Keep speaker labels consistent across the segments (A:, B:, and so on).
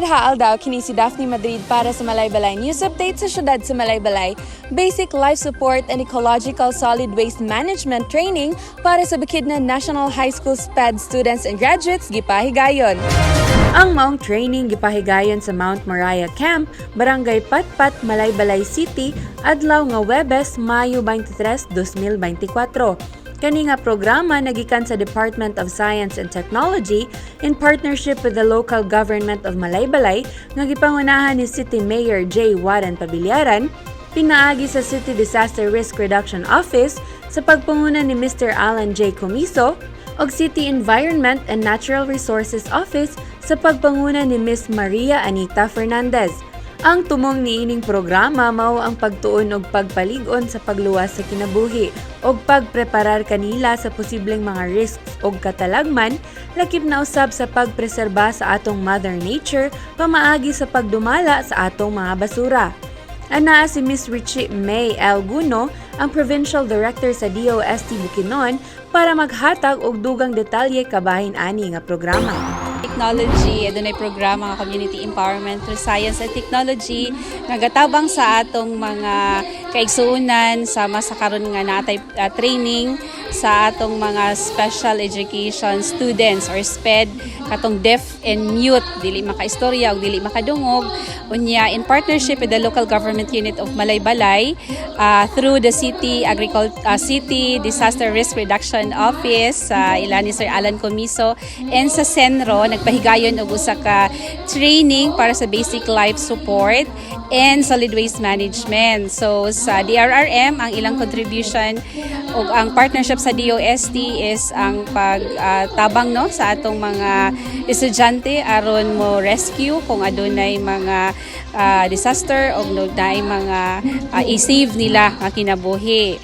A: Haal daw kini si Daphne Madrid para sa Malaybalay News Update sa syudad sa Malaybalay. Basic Life Support and Ecological Solid Waste Management Training para sa Bukidnon National High School SPED students and graduates gipahigayon. Ang maong training gipahigayon sa Mount Moriah Camp, Barangay Patpat, Malaybalay City, adlaw nga Webes, Mayo 23, 2024. Kani nga programa nagikan sa Department of Science and Technology in partnership with the local government of Malaybalay nga gipangunahan ni City Mayor J. Warren Pabiliaran, pinaagi sa City Disaster Risk Reduction Office sa pagpanguna ni Mr. Alan J. Comiso og City Environment and Natural Resources Office sa pagpanguna ni Ms. Maria Anita Fernandez. Ang tumong niining programa mao ang pagtuon og pagpalig-on sa pagluwas sa kinabuhi og pagpreparar kanila sa posibleng mga risks og katalagman lakip na usab sa pagpreserba sa atong Mother Nature pamaagi sa pagdumala sa atong mga basura. Anaa si Ms. Richie May L. Guno, ang Provincial Director sa DOST Bukidnon, para maghatag og dugang detalye kabahin ani nga programa.
B: Technology, adunay programa nga community empowerment through science and technology nga gatabang sa atong mga kaigsuonan sama sa karon nga natay training sa atong mga special education students or SPED katong deaf and mute dili makaistorya ug dili makadungog unya in partnership with the local government unit of Malaybalay through the City Disaster Risk Reduction Office ila ni Sir Alan Comiso and sa Senro nagpahigayon og usa ka training para sa basic life support and solid waste management. So sa DRRM ang ilang contribution ug ang partnership sa DOST is ang pagtabang no sa atong mga estudyante aron mo rescue kung adunay mga disaster o adunay mga i-save nila nga kinabuhi.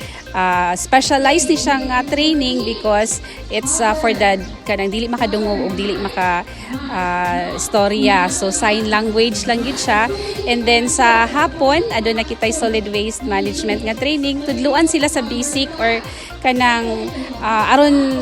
B: Specialized ni siyang training because it's for the kanang dili makadungog o dili maka istorya. So sign language lang gid siya. And then sa hapon aduna kitay solid waste management nga training, tudluan sila sa basic or kanang aron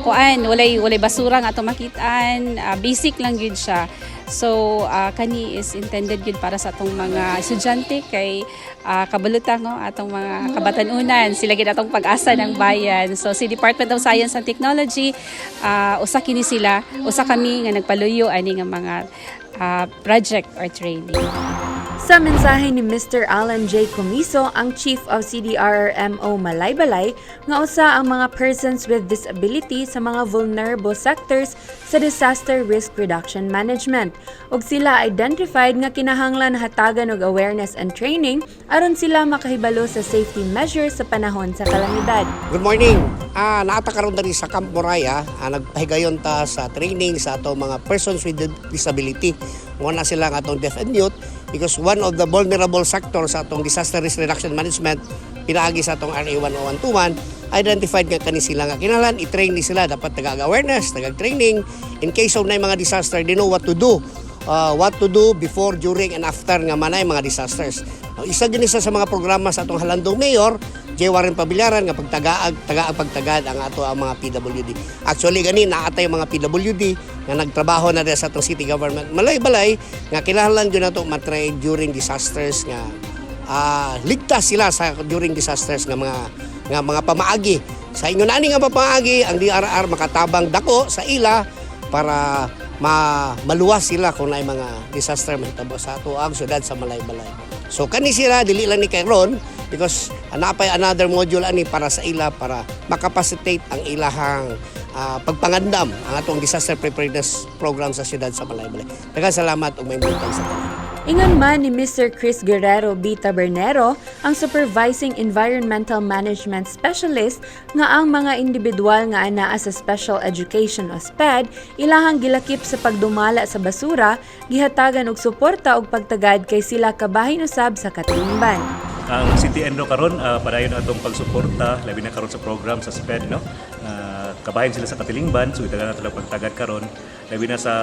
B: kuan walay basura nga ato makitaan, basic lang gid siya. So kani is intended gid para sa atong mga estudyante kay kabalutan no atong mga kabatanunan sila gid atong pag-asa ng bayan. So si Department of Science and Technology usa kami nga nagpaluyo ani nga mga project or training.
A: Sa mensahe ni Mr. Alan J. Comiso, ang Chief of CDRRMO Malaybalay, nga usa ang mga persons with disability sa mga vulnerable sectors sa disaster risk reduction management. Ug sila identified nga kinahanglan hatagan og awareness and training aron sila makahibalo sa safety measures sa panahon sa kalamidad.
C: Good morning. Naata karon diri sa Camp Moriah, nagpahigayon ta sa training sa ato mga persons with disability. Muna sila nga atong deaf and mute because one of the vulnerable sectors sa atong disaster risk reduction management pinaagi sa atong RA 10121 identified nga kani sila nga kinahanglan i-train ni sila dapat tagag-awareness, tagag-training in case of na mga disaster, they know what to do. What to do before, during, and after nga manay mga disasters. Isa din isa sa mga programa sa atong halandong mayor, J. Warren Pabiliaran, nga pagtagad ang ato ang mga PWD. Actually, gani naatay mga PWD nga nagtrabaho na sa atong city government Malaybalay nga kinahanglan gyud nato matry during disasters nga ligtas sila sa during disasters nga mga pamaagi. Sa inyo nani nga pamaagi, ang DRR makatabang dako sa ila para maluwas sila kung naay mga disaster mahitabo sa ato ang syudad sa Malaybalay. So kani sila dili lang ni kay ron because napay another module ani para sa ila para makapacitate ang ilahang pagpangandam ang atong disaster preparedness program sa syudad sa Malaybalay. Daghang salamat ug may buntag sa tanan.
A: Ingon man ni Mr. Chris Guerrero B. Tabernero, ang Supervising Environmental Management Specialist, nga ang mga individual nga anaa sa Special Education o SPED, ilahang gilakip sa pagdumala sa basura, gihatagan og suporta og pagtagad kay sila kabahin usab sa katilingban.
D: Ang City Enro karon padayon atong pagsuporta labi na karon sa program sa SPED no. Kabahin sila sa katilingban so itagan nato lang pagtagad karon labi na sa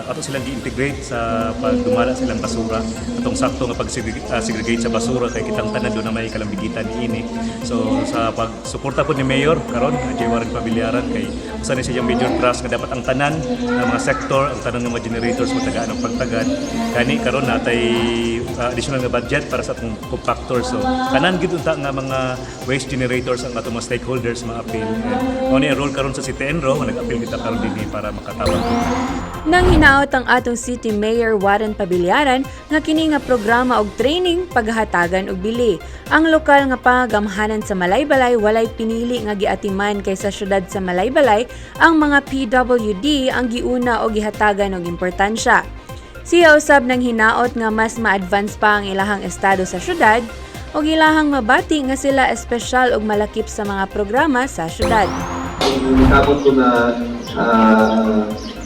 D: ato silang gi-integrate sa pagdumala silang basura, atong sakto nga pag-segregate sa basura kay kitang tanan doon na may kalambigitan niini. So sa pagsuporta po ni Mayor karon J. Warren Pabilyaran kay usa ni siyang major trust nga dapat ang tanan ng mga sektor, ang tanan ng mga generators matagaan ang pagtagad. Kani karon natay additional nga budget para sa atong compactor. So tanan gid unta nga mga waste generators ang atong mga stakeholders ma-appeal. Mao ni role karon sa City Enro nga nag-appeal kita karon dinhi para makatawag.
A: Nang hinaot ang atong City Mayor Warren Pabilyaran nga kini nga programa og training paghahatagan og bili. Ang lokal nga pangagamhanan sa Malaybalay walay pinili nga giatiman kay sa syudad sa Malaybalay, ang mga PWD ang giuna og gihatagan og importansya. Siya usab nang hinaot nga mas ma-advance pa ang ilahang estado sa syudad og ilahang mabati nga sila espesyal og malakip sa mga programa sa syudad.
E: Nakabot ko na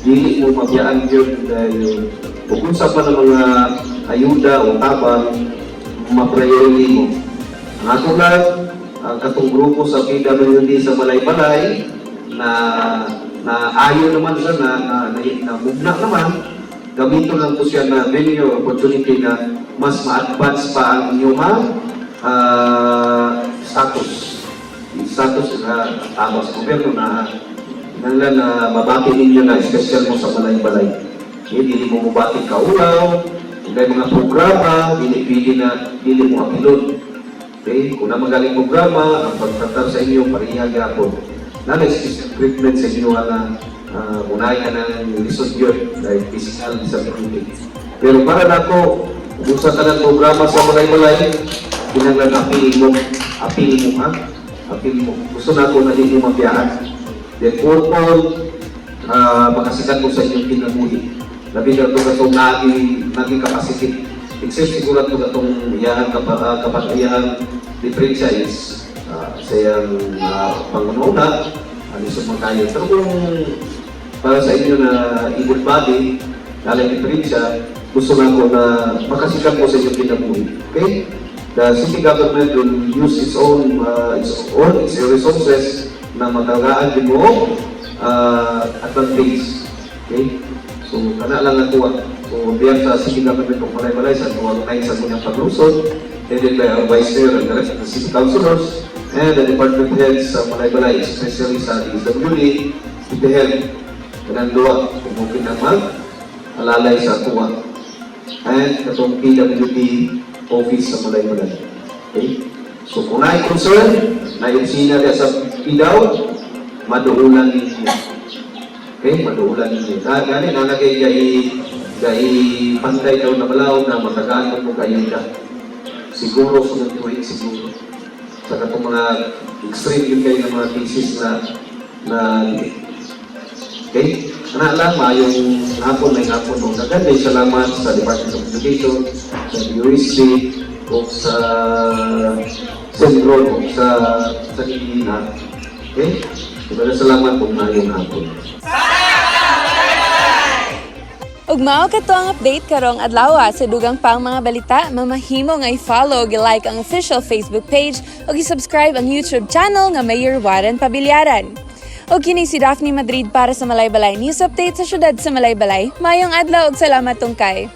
E: dili mo mabiyaan yun dahil kung sa pa ng mga ayuda o tabang ma-priority mo. Ang ato lang, ang katong grupo sa PWD sa Malaybalay na ayaw naman siya na mugna naman, gamito lang po siya na venue opportunity na mas ma-advance pa ang inyong status na tama sa gobyerno na mabati ninyo na special mo sa Malaybalay. Hindi mo mabati kaulaw, may mga programa, hindi mo apilon. Okay? Kung na magaling programa, ang pagtratar sa inyo, parihaga po. Na-special treatment sa inyo na unay ka ng lisod yun, dahil physical disability. Pero para na ako, kung sa tanang programa sa Malaybalay, kinanglan apili mo. Gusto na ako na hindi mabiyaan. Then, purple, makasikat ko sa inyong kinabuhi. Labi na ito katong naging capacity. Except siguro ito katong kapag-iyahang diferensya is sa iyang pangununa, sa mga kayo. Pero kung para sa inyo na able body, nalang diferensya, gusto na ako na makasikat ko sa inyong kinabuhi. Okay? The city government will use its own resources na matagaan din mo advantage. Okay? So, kana lang ako. So, diyan sa city government ng Malaybalay, sa tuwag na sa kanyang paglusod, headed by our vice mayor and the rest of the city councilors, and the department heads sa Malaybalay, especially sa DSWD, city head, kanang duwa, kung mungkin naman, alalay sa tuwa. And katong PWD office sa Malaybalay. Okay? So, kung na concern, na-insina niya sa PIDAW, maduulan ninyo. Okay? Maduulan ninyo. Gani, nalagay kay pantay daw na malaw na matagaan mo kayo ka. Siguro, sunod nyo siguro. Sa katong mga extreme yun kayo ng mga cases na okay? Ano lang, mayong hapon na yung hapon mo. Naganda salamat sa Department of Education, sa USD, o sa Sentro, o sa Kikina. Okay? Salamat po na yung hapon.
A: Ug mao kato ang update karong adlaw sa dugang pang mga balita. Mamahimo nga i-follow, i-like ang official Facebook page ug i-subscribe ang YouTube channel nga Mayor Warren Pabilyaran. O kini si Daphne Madrid para sa Malaybalay News Update sa syudad sa Malaybalay. Mayong adlaw ug salamat tungkay.